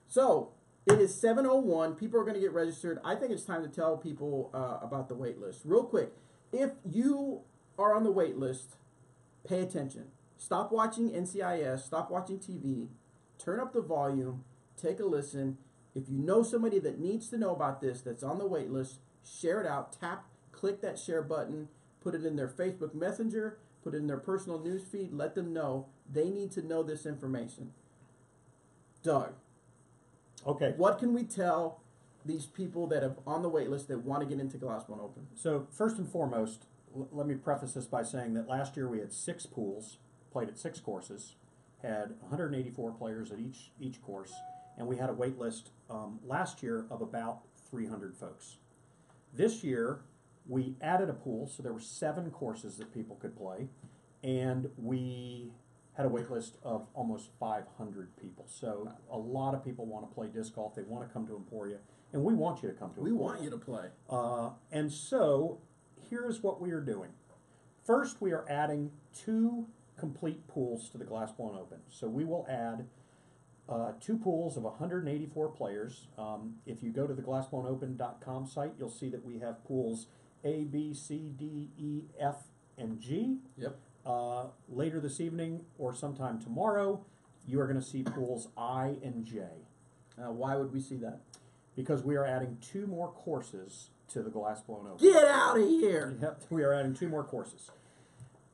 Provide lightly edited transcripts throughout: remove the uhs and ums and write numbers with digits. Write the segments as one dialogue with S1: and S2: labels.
S1: So it is 7:01. People are going to get registered. I think it's time to tell people about the wait list. Real quick, if you are on the wait list, pay attention. Stop watching NCIS. Stop watching TV. Turn up the volume. Take a listen. If you know somebody that needs to know about this that's on the wait list, share it out. Click that share button. Put it in their Facebook Messenger. Put it in their personal news feed. Let them know they need to know this information. Doug.
S2: Okay.
S1: What can we tell these people that are on the wait list that want to get into Glassbone Open?
S2: So first and foremost, let me preface this by saying that last year we had 6 pools, played at 6 courses, had 184 players at each course, and we had a wait list last year of about 300 folks. This year we added a pool, so there were 7 courses that people could play, and we had a wait list of almost 500 people. So a lot of people want to play disc golf. They want to come to Emporia, and we want you to come to Emporia.
S1: We want you to play.
S2: And so here's what we are doing. First, we are adding 2 complete pools to the Glassbone Open. So we will add 2 pools of 184 players. If you go to the glassboneopen.com site, you'll see that we have pools A, B, C, D, E, F, and G.
S1: Yep.
S2: Later this evening or sometime tomorrow, you are going to see pools I and J.
S1: Why would we see that?
S2: Because we are adding 2 more courses to the Glassbone Open.
S1: Get out of here!
S2: Yep, we are adding 2 more courses.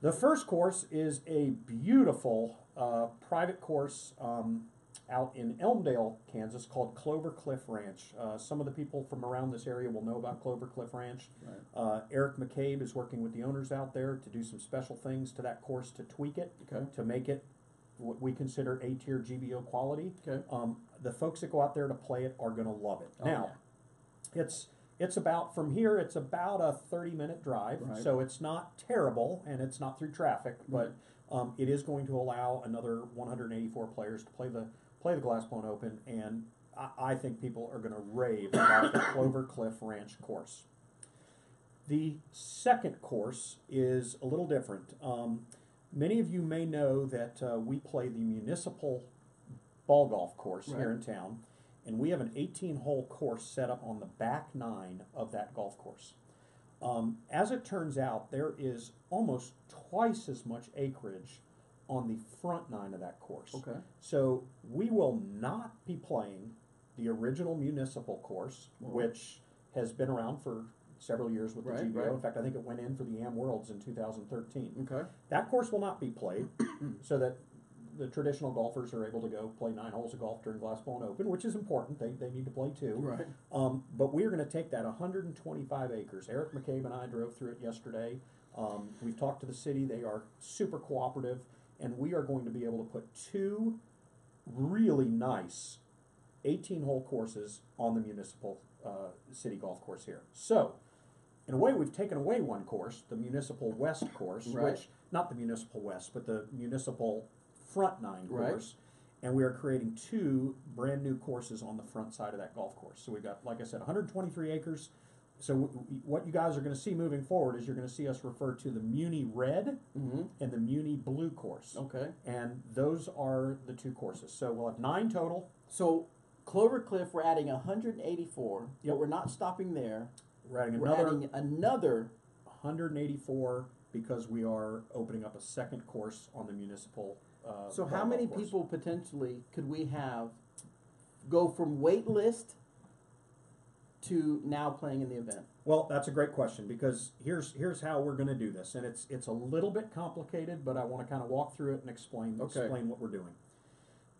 S2: The first course is a beautiful private course out in Elmdale, Kansas, called Clover Cliff Ranch. Some of the people from around this area will know about Clover Cliff Ranch.
S1: Right.
S2: Eric McCabe is working with the owners out there to do some special things to that course to tweak it, to make it what we consider A-tier GBO quality.
S1: Okay.
S2: The folks that go out there to play it are going to love it.
S1: Oh,
S2: now, it's about, from here, it's about a 30-minute drive,
S1: right.
S2: So it's not terrible, and it's not through traffic, but it is going to allow another 184 players to play the Glassbone Open, and I think people are going to rave about the Clover Cliff Ranch course. The second course is a little different. Many of you may know that we play the municipal ball golf course here in town, and we have an 18-hole course set up on the back 9 of that golf course. As it turns out, there is almost twice as much acreage on the front 9 of that course.
S1: Okay.
S2: So we will not be playing the original municipal course, which has been around for several years with the GBO.
S1: Right.
S2: In fact, I think it went in for the Am Worlds in 2013.
S1: Okay.
S2: That course will not be played, so that the traditional golfers are able to go play 9 holes of golf during Glassbone Open, which is important. They need to play too.
S1: Right.
S2: But we are going to take that 125 acres. Eric McCabe and I drove through it yesterday. We've talked to the city. They are super cooperative, and we are going to be able to put 2 really nice 18-hole courses on the municipal city golf course here. So, in a way, we've taken away one course, the Municipal West course, which, not the Municipal West, but the Municipal Front 9 course, and we are creating 2 brand new courses on the front side of that golf course. So we've got, like I said, 123 acres. So what you guys are going to see moving forward is you're going to see us refer to the Muni Red and the Muni Blue course.
S1: Okay.
S2: And those are the 2 courses. So we'll have 9 total.
S1: So Clover Cliff, we're adding 184, but we're not stopping there.
S2: We're adding
S1: another
S2: 184 because we are opening up a second course on the municipal.
S1: So how many people potentially could we have go from wait list to now playing in the event?
S2: Well, that's a great question, because here's how we're going to do this, and it's a little bit complicated, but I want to kind of walk through it and explain what we're doing.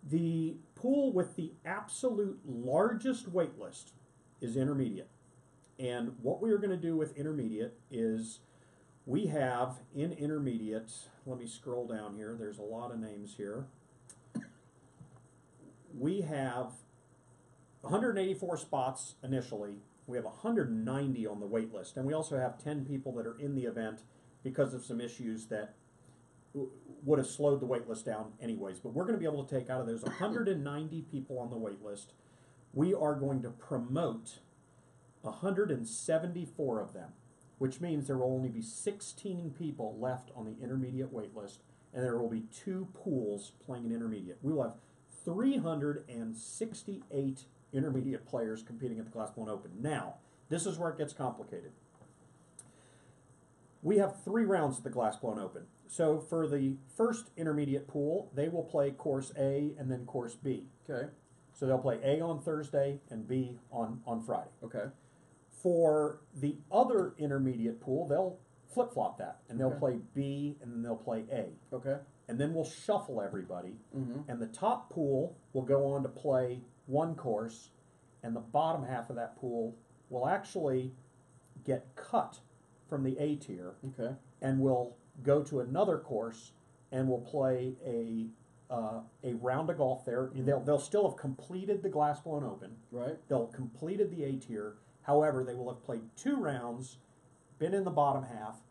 S2: The pool with the absolute largest wait list is intermediate, and what we are going to do with intermediate is we have in intermediate, let me scroll down here, there's a lot of names here. We have 184 spots initially. We have 190 on the wait list, and we also have 10 people that are in the event because of some issues that would have slowed the wait list down anyways. But we're going to be able to take out of those 190 people on the wait list, we are going to promote 174 of them, which means there will only be 16 people left on the intermediate wait list, and there will be 2 pools playing in intermediate. We will have 368 intermediate players competing at the Glass Blown Open. Now, this is where it gets complicated. We have 3 rounds at the Glass Blown Open. So for the first intermediate pool, they will play course A and then course B.
S1: Okay.
S2: So they'll play A on Thursday and B on Friday.
S1: Okay.
S2: For the other intermediate pool, they'll flip-flop that, and they'll
S1: Okay.
S2: play B and then they'll play A.
S1: Okay.
S2: And then we'll shuffle everybody,
S1: Mm-hmm.
S2: and the top pool will go on to play one course, and the bottom half of that pool will actually get cut from the A tier
S1: Okay.
S2: and will go to another course and will play a round of golf there. They'll still have completed the Glass Blown Open.
S1: Right.
S2: They'll have completed the A tier. However, they will have played 2 rounds, been in the bottom half,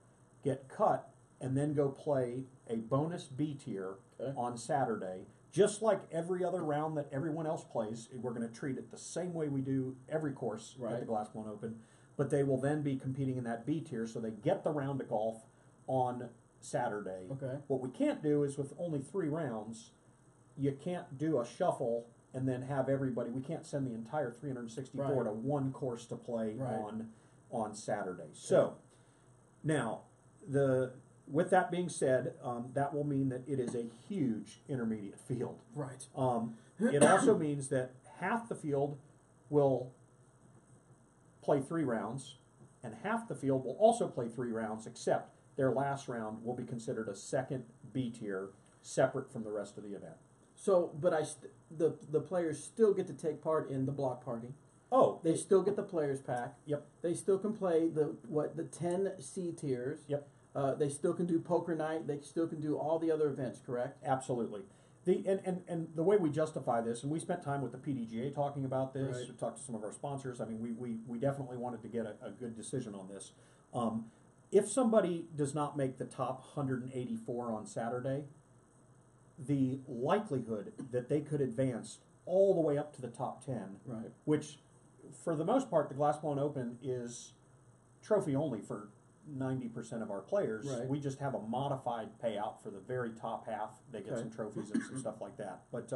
S2: get cut, and then go play a bonus B tier
S1: Okay.
S2: on Saturday. Just like every other round that everyone else plays, we're going to treat it the same way we do every course at
S1: Right.
S2: the Glass Blown Open. But they will then be competing in that B tier, so they get the round of golf on Saturday.
S1: Okay.
S2: What we can't do is with only 3 rounds, you can't do a shuffle and then have everybody. We can't send the entire 364
S1: Right.
S2: to one course to play
S1: Right.
S2: on Saturday. So now with that being said, that will mean that it is a huge intermediate field.
S1: Right.
S2: It also means that half the field will play 3 rounds, and half the field will also play 3 rounds, except their last round will be considered a second B tier, separate from the rest of the event.
S1: So, but the players still get to take part in the block party.
S2: Oh,
S1: They still get the players pack.
S2: Yep.
S1: They still can play the 10 C tiers.
S2: Yep.
S1: They still can do poker night. They still can do all the other events. Correct.
S2: Absolutely. And the way we justify this, and we spent time with the PDGA talking about this.
S1: Right.
S2: We talked to some of our sponsors. I mean, we definitely wanted to get a good decision on this. If somebody does not make the top 184 on Saturday, the likelihood that they could advance all the way up to the top 10,
S1: Right.
S2: which for the most part, the Glass Blown Open is trophy only for 90% of our players.
S1: Right.
S2: We just have a modified payout for the very top half. They get
S1: Okay.
S2: some trophies and some stuff like that. But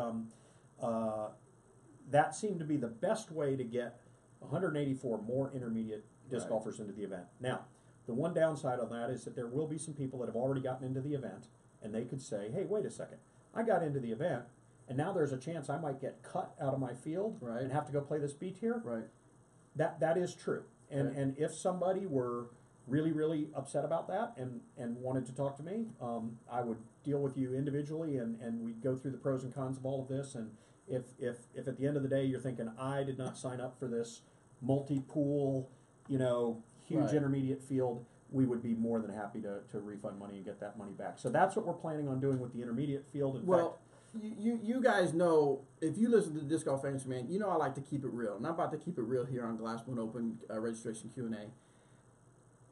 S2: that seemed to be the best way to get 184 more intermediate disc
S1: Right.
S2: golfers into the event. Now, the one downside on that is that there will be some people that have already gotten into the event, and they could say, hey, wait a second, I got into the event, and now there's a chance I might get cut out of my field
S1: Right.
S2: and have to go play this B tier.
S1: Right.
S2: That is true. And
S1: Okay.
S2: and if somebody were really, really upset about that and wanted to talk to me, I would deal with you individually and we'd go through the pros and cons of all of this. And if at the end of the day you're thinking, I did not sign up for this multi-pool, huge
S1: Right.
S2: intermediate field, we would be more than happy to refund money and get that money back. So that's what we're planning on doing with the intermediate field. In
S1: Well,
S2: fact,
S1: you guys know, if you listen to Disc Golf Fantasy Man, you know I like to keep it real. And I'm about to keep it real here on Glass One Open registration Q&A.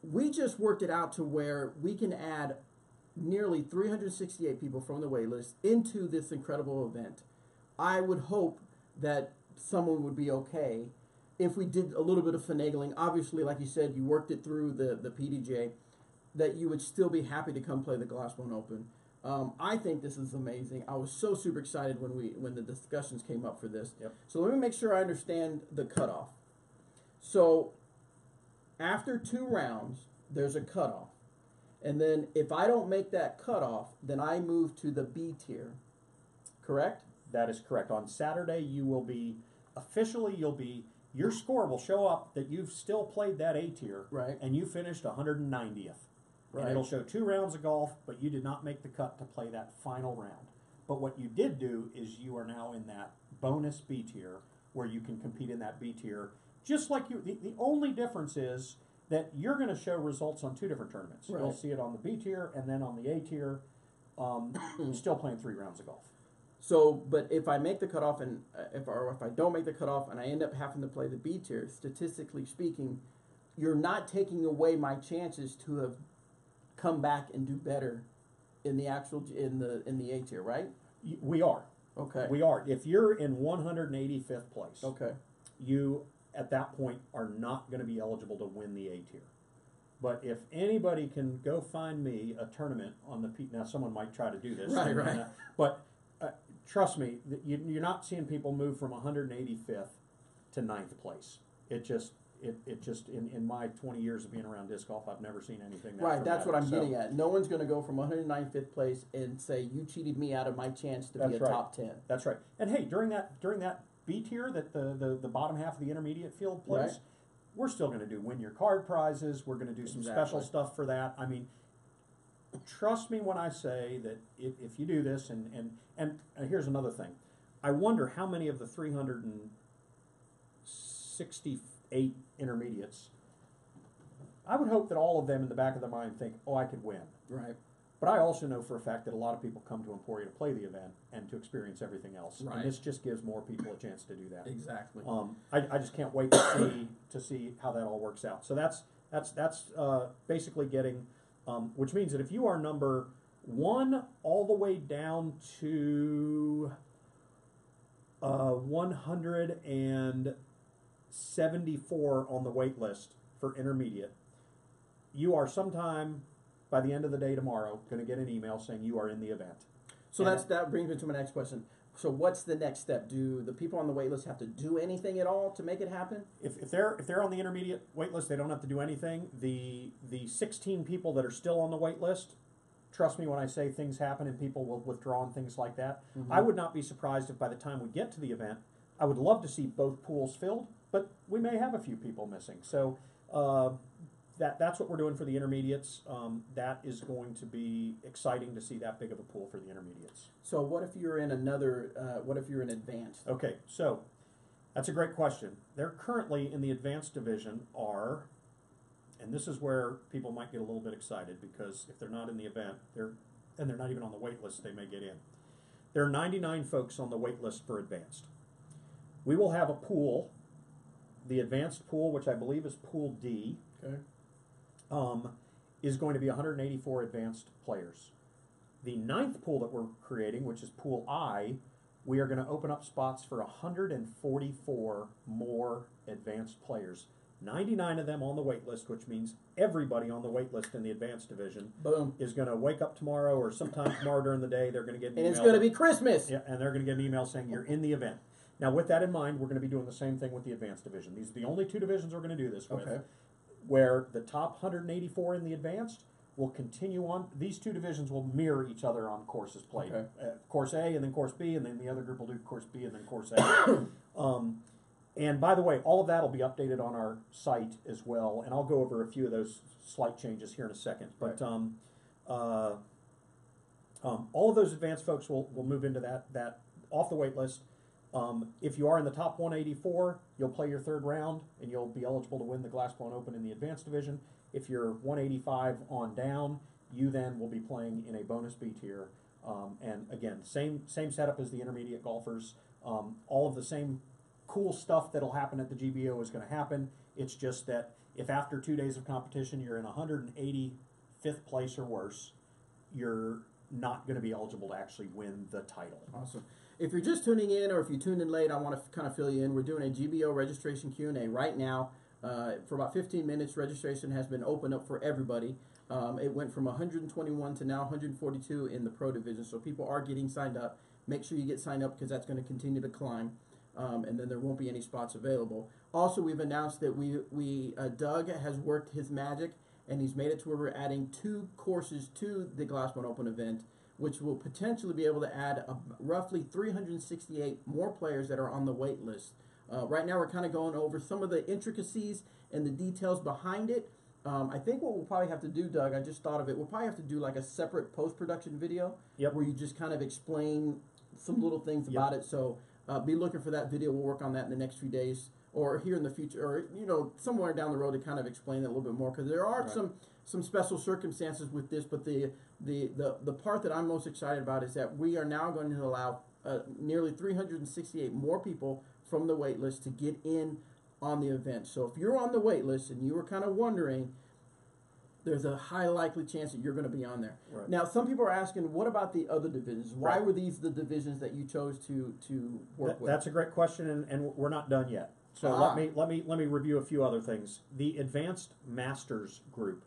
S1: We just worked it out to where we can add nearly 368 people from the waitlist into this incredible event. I would hope that someone would be okay if we did a little bit of finagling. Obviously, like you said, you worked it through the PDJ, that you would still be happy to come play the Glass One Open. I think this is amazing. I was so super excited when the discussions came up for this.
S2: Yep.
S1: So let me make sure I understand the cutoff. So after 2 rounds, there's a cutoff. And then if I don't make that cutoff, then I move to the B tier. Correct?
S2: that is correct. On Saturday, you'll be your score will show up that you've still played that A tier,
S1: Right.
S2: and you finished 190th.
S1: Right.
S2: And it'll show 2 rounds of golf, but you did not make the cut to play that final round. But what you did do is you are now in that bonus B tier where you can compete in that B tier. Just like the only difference is that you're going to show results on 2 different tournaments.
S1: Right.
S2: You'll see it on the B tier and then on the A tier, still playing 3 rounds of golf.
S1: So, but if I make the cutoff and if I don't make the cutoff and I end up having to play the B tier, statistically speaking, you're not taking away my chances to have come back and do better in the in the A tier, right?
S2: We are.
S1: Okay.
S2: We are. If you're in 185th place,
S1: Okay.
S2: you at that point are not going to be eligible to win the A tier. But if anybody can go find me a tournament on the P, now someone might try to do this,
S1: Right.
S2: but trust me, you're not seeing people move from 185th to 9th place. It just in my 20 years of being around disc golf, I've never seen anything that
S1: Right, that's what I'm
S2: dramatic.
S1: getting at. No one's going to go from 195th place and say you cheated me out of my chance to be a top 10.
S2: That's right. And hey, during that B tier that the bottom half of the intermediate field plays,
S1: Right.
S2: we're still going to do win your card prizes. We're going to do some special stuff for that. I mean, trust me when I say that if you do this, and here's another thing, I wonder how many of the 368 intermediates, I would hope that all of them in the back of their mind think, oh, I could win.
S1: Right.
S2: But I also know for a fact that a lot of people come to Emporia to play the event and to experience everything else.
S1: Right.
S2: And this just gives more people a chance to do that.
S1: Exactly.
S2: I just can't wait to see how that all works out. So that's basically getting, which means that if you are number 1 all the way down to 174 on the wait list for intermediate, you are sometime by the end of the day tomorrow going to get an email saying you are in the event.
S1: So that brings me to my next question. So what's the next step? Do the people on the wait list have to do anything at all to make it happen?
S2: If they're on the intermediate wait list, they don't have to do anything. The 16 people that are still on the wait list, trust me when I say things happen and people will withdraw and things like that.
S1: Mm-hmm.
S2: I would not be surprised if by the time we get to the event, I would love to see both pools filled, but we may have a few people missing. So that's what we're doing for the intermediates. That is going to be exciting to see that big of a pool for the intermediates.
S1: So what if you're in what if you're in advanced?
S2: Okay, so that's a great question. They're currently in the advanced division are, and this is where people might get a little bit excited because if they're not in the event, they're not even on the wait list, they may get in. There are 99 folks on the wait list for advanced. We will have a pool, the advanced pool, which I believe is Pool D.
S1: Okay.
S2: Is going to be 184 advanced players. The 9th pool that we're creating, which is Pool I, we are going to open up spots for 144 more advanced players. 99 of them on the wait list, which means everybody on the wait list in the advanced division is going to wake up tomorrow or sometime tomorrow during the day. They're going to get an email.
S1: And it's going to be Christmas.
S2: Yeah, and they're going to get an email saying you're in the event. Now, with that in mind, we're going to be doing the same thing with the advanced division. These are the only 2 divisions we're going to do this with.
S1: Okay.
S2: Where the top 184 in the advanced will continue on. These 2 divisions will mirror each other on courses played.
S1: Okay.
S2: Course A and then Course B, and then the other group will do Course B and then Course A. And by the way, all of that will be updated on our site as well, and I'll go over a few of those slight changes here in a second. But all of those advanced folks will move into that off the wait list. If you are in the top 184, you'll play your 3rd round, and you'll be eligible to win the Glassbone Open in the advanced division. If you're 185 on down, you then will be playing in a bonus B tier. And again, same setup as the intermediate golfers. All of the same cool stuff that'll happen at the GBO is going to happen. It's just that if after 2 days of competition you're in 185th place or worse, you're not going to be eligible to actually win the title.
S1: Awesome. If you're just tuning in or if you tuned in late, I want to kind of fill you in. We're doing a GBO registration Q&A right now. For about 15 minutes, registration has been opened up for everybody. It went from 121 to now 142 in the pro division, so people are getting signed up. Make sure you get signed up because that's going to continue to climb, and then there won't be any spots available. Also, we've announced that Doug has worked his magic, and he's made it to where we're adding 2 courses to the Glassbone Open event, which will potentially be able to add roughly 368 more players that are on the wait list. Right now we're kind of going over some of the intricacies and the details behind it. I think what we'll probably have to do, Doug, I just thought of it, we'll probably have to do like a separate post-production video where you just kind of explain some little things about it. So be looking for that video. We'll work on that in the next few days or here in the future or, somewhere down the road to kind of explain it a little bit more because there are some special circumstances with this, but the part that I'm most excited about is that we are now going to allow nearly 368 more people from the wait list to get in on the event. So if you're on the wait list and you were kind of wondering, there's a high likely chance that you're going to be on there.
S2: Right.
S1: Now, some people are asking, what about the other divisions? Why were these the divisions that you chose to work with?
S2: That's a great question, and we're not done yet. So let me review a few other things. The Advanced Masters group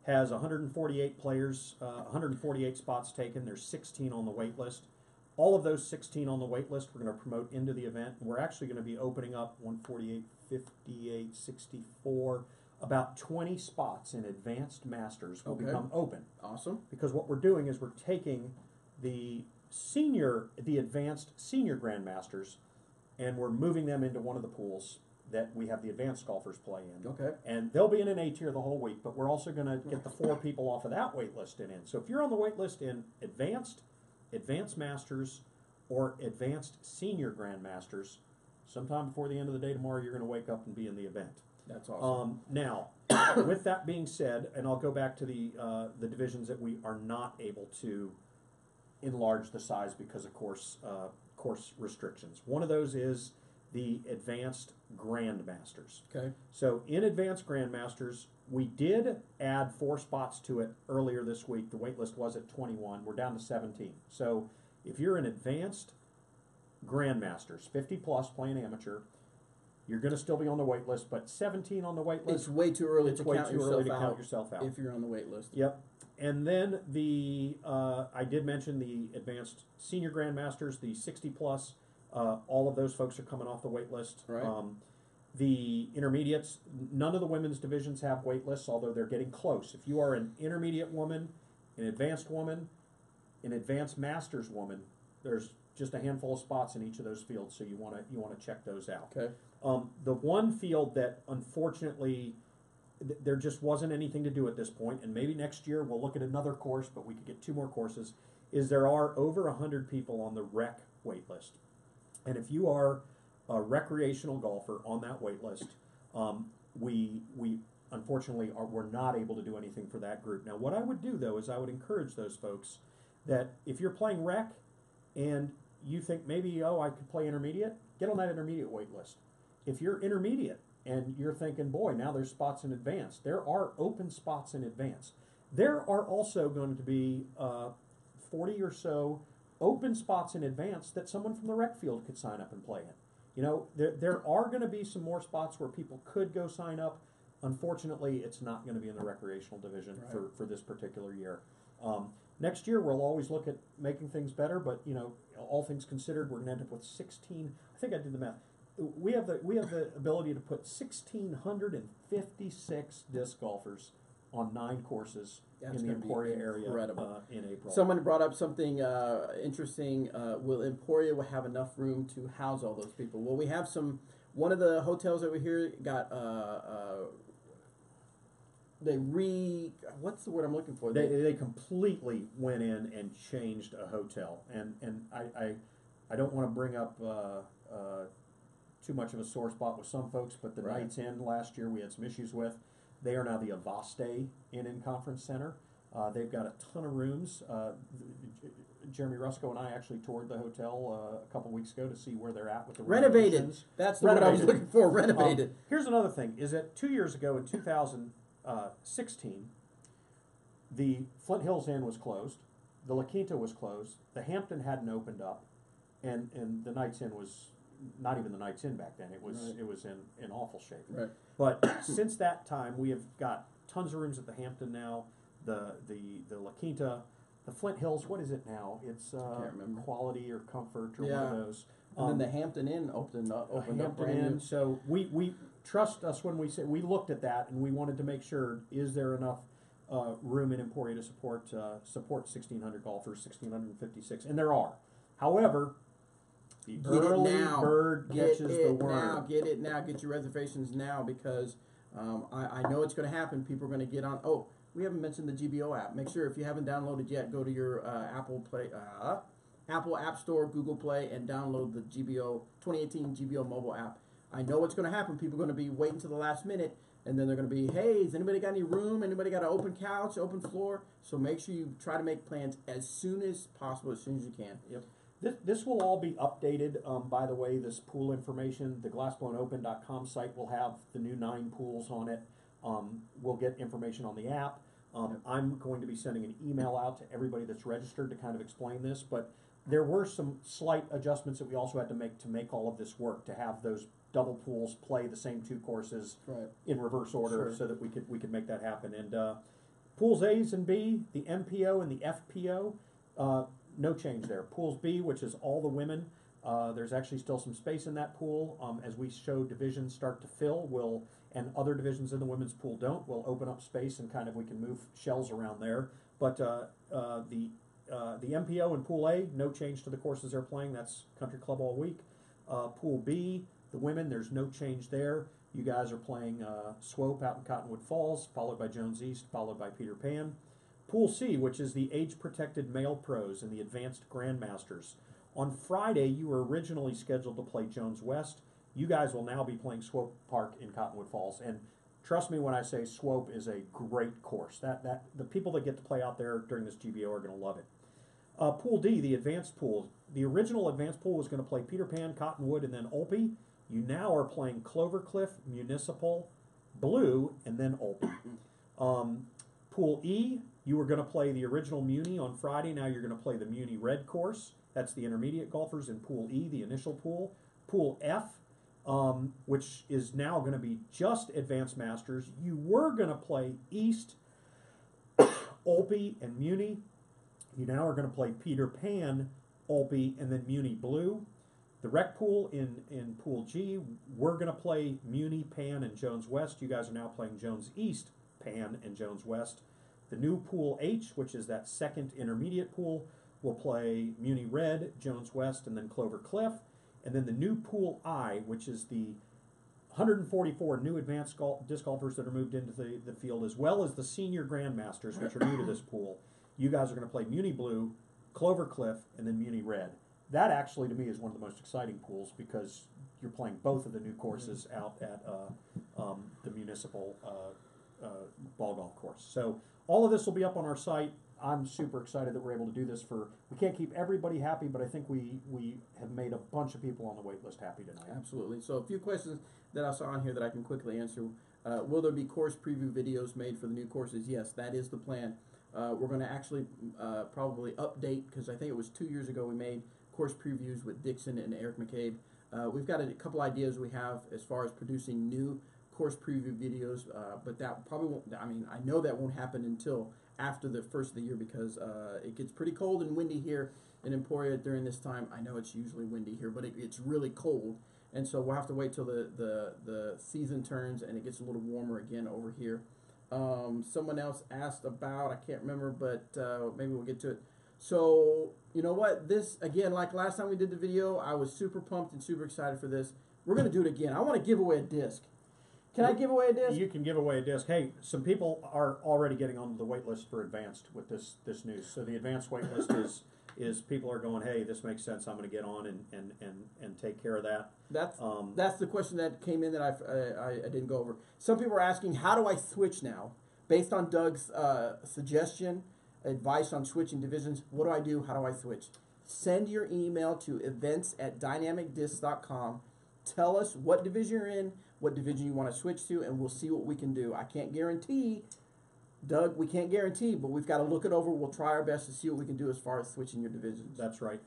S2: has 148 players, 148 spots taken. There's 16 on the wait list. all of those 16 on the wait list, we're going to promote into the event. We're actually going to be opening up 148, 58, 64, about 20 spots in advanced masters will become open.
S1: Awesome.
S2: Because what we're doing is we're taking the advanced senior grandmasters, and we're moving them into one of the pools that we have the advanced golfers play in.
S1: Okay.
S2: And they'll be in an A tier the whole week, but we're also going to get the 4 people off of that wait list and in. So if you're on the wait list in advanced masters, or advanced senior grandmasters, sometime before the end of the day tomorrow, you're going to wake up and be in the event.
S1: That's awesome.
S2: Now, with that being said, and I'll go back to the divisions that we are not able to enlarge the size because of course restrictions. One of those is the advanced grandmasters.
S1: Okay.
S2: So in advanced grandmasters, we did add 4 spots to it earlier this week. The wait list was at 21. We're down to 17. So if you're an advanced grandmasters, 50 plus playing amateur, you're going to still be on the wait list, but 17 on the wait list.
S1: It's way too early to count
S2: yourself out
S1: if you're on the wait list.
S2: Yep. And then I did mention the advanced senior grandmasters, the 60 plus. All of those folks are coming off the wait list.
S1: Right.
S2: The intermediates, none of the women's divisions have wait lists, although they're getting close. If you are an intermediate woman, an advanced masters woman, there's just a handful of spots in each of those fields, so you want to check those out.
S1: Okay.
S2: The one field that unfortunately there just wasn't anything to do at this point, and maybe next year we'll look at another course, but we could get 2 more courses, is there are over 100 people on the rec wait list. And if you are a recreational golfer on that wait list, we unfortunately we're not able to do anything for that group. Now what I would do though is I would encourage those folks that if you're playing rec and you think maybe, I could play intermediate, get on that intermediate wait list. If you're intermediate and you're thinking, boy, now there's spots in advanced, there are open spots in advanced. There are also going to be 40 or so open spots in advance that someone from the rec field could sign up and play in. You know, there are going to be some more spots where people could go sign up. Unfortunately, it's not going to be in the recreational division for this particular year. Next year, we'll always look at making things better, but, all things considered, we're going to end up with 16. I think I did the math. We have the ability to put 1,656 disc golfers on 9 courses in the Emporia area in April.
S1: Someone brought up something interesting. Will Emporia have enough room to house all those people? Well, we have one of the hotels over here got what's the word I'm looking for?
S2: They completely went in and changed a hotel, and I don't want to bring up too much of a sore spot with some folks, but the Knights Inn last year we had some issues with. They are now the Avaste Inn and Conference Center. They've got a ton of rooms. Jeremy Rusko and I actually toured the hotel a couple weeks ago to see where they're at with the
S1: renovated. That's the word I was looking for. Renovated.
S2: Here's another thing: is that 2 years ago in 2016, the Flint Hills Inn was closed, the La Quinta was closed, the Hampton hadn't opened up, and the Knights Inn was not even the Knights Inn back then. It was in awful shape.
S1: Right.
S2: But since that time, we have got tons of rooms at the Hampton now. The La Quinta, the Flint Hills. What is it now? It's Quality or Comfort or one of those.
S1: And then the Hampton Inn opened up brand new.
S2: So we trust us when we say we looked at that and we wanted to make sure, is there enough room in Emporia to support 1,600 golfers, 1,656, and there are. However, the early bird catches the worm.
S1: Get it now. Get your reservations now because I know it's going to happen. People are going to get on. Oh, we haven't mentioned the GBO app. Make sure if you haven't downloaded yet, go to your Apple App Store, Google Play, and download the 2018 GBO mobile app. I know what's going to happen. People are going to be waiting to the last minute, and then they're going to be, hey, has anybody got any room? Anybody got an open couch, open floor? So make sure you try to make plans as soon as possible, as soon as you can.
S2: Yep. This will all be updated, by the way, this pool information. The glassblownOpen.com site will have the new 9 pools on it. We'll get information on the app. I'm going to be sending an email out to everybody that's registered to kind of explain this, but there were some slight adjustments that we also had to make all of this work, to have those double pools play the same 2 courses in reverse order so that we could make that happen. And pools A's and B, the MPO and the FPO, no change there. Pools B, which is all the women, there's actually still some space in that pool. As we show divisions start to fill, and other divisions in the women's pool don't, we'll open up space and kind of we can move shells around there. But the MPO in Pool A, no change to the courses they're playing. That's Country Club all week. Pool B, the women, there's no change there. You guys are playing Swope out in Cottonwood Falls, followed by Jones East, followed by Peter Pan. Pool C, which is the age-protected male pros and the advanced grandmasters. On Friday, you were originally scheduled to play Jones West. You guys will now be playing Swope Park in Cottonwood Falls. And trust me when I say Swope is a great course. The people that get to play out there during this GBO are going to love it. Pool D, the advanced pool. The original advanced pool was going to play Peter Pan, Cottonwood, and then Olpe. You now are playing Clovercliff, Municipal, Blue, and then Olpe. Pool E, you were going to play the original Muni on Friday. Now you're going to play the Muni Red course. That's the intermediate golfers in Pool E, the initial pool. Pool F, which is now going to be just Advanced Masters. You were going to play East, Olpe, and Muni. You now are going to play Peter Pan, Olpe, and then Muni Blue. The rec pool in Pool G, we're going to play Muni, Pan, and Jones West. You guys are now playing Jones East, Pan, and Jones West. The new Pool H, which is that second intermediate pool, will play Muni Red, Jones West, and then Clover Cliff. And then the new Pool I, which is the 144 new advanced disc golfers that are moved into the field, as well as the senior grandmasters, which are new to this pool. You guys are going to play Muni Blue, Clover Cliff, and then Muni Red. That actually, to me, is one of the most exciting pools because you're playing both of the new courses out at the municipal ball golf course. So all of this will be up on our site. I'm super excited that we're able to do this. We can't keep everybody happy, but I think we have made a bunch of people on the wait list happy tonight.
S1: Absolutely. So a few questions that I saw on here that I can quickly answer. Will there be course preview videos made for the new courses? Yes, that is the plan. We're going to actually probably update, because I think it was 2 years ago we made course previews with Dixon and Eric McCabe. We've got a couple ideas we have as far as producing new course preview videos, but that probably won't, I mean, I know that won't happen until after the first of the year, because it gets pretty cold and windy here in Emporia during this time. I know it's usually windy here, but it's really cold, and so we'll have to wait till the season turns and it gets a little warmer again over here. Someone else asked about, I can't remember, but maybe we'll get to it. So, you know what, this, again, like last time we did the video, I was super pumped and super excited for this. We're going to do it again. I want to give away a disc. Can I give away a disc?
S2: You can give away a disc. Hey, some people are already getting onto the wait list for Advanced with this news. So the Advanced wait list is people are going, hey, this makes sense, I'm going to get on and take care of that.
S1: That's the question that came in that I didn't go over. Some people are asking, how do I switch now? Based on Doug's suggestion, advice on switching divisions, what do I do? How do I switch? Send your email to events@dynamicdisc.com. Tell us what division you're in, what division you want to switch to, and we'll see what we can do. I can't guarantee, Doug, we can't guarantee, but we've got to look it over. We'll try our best to see what we can do as far as switching your divisions.
S2: That's right.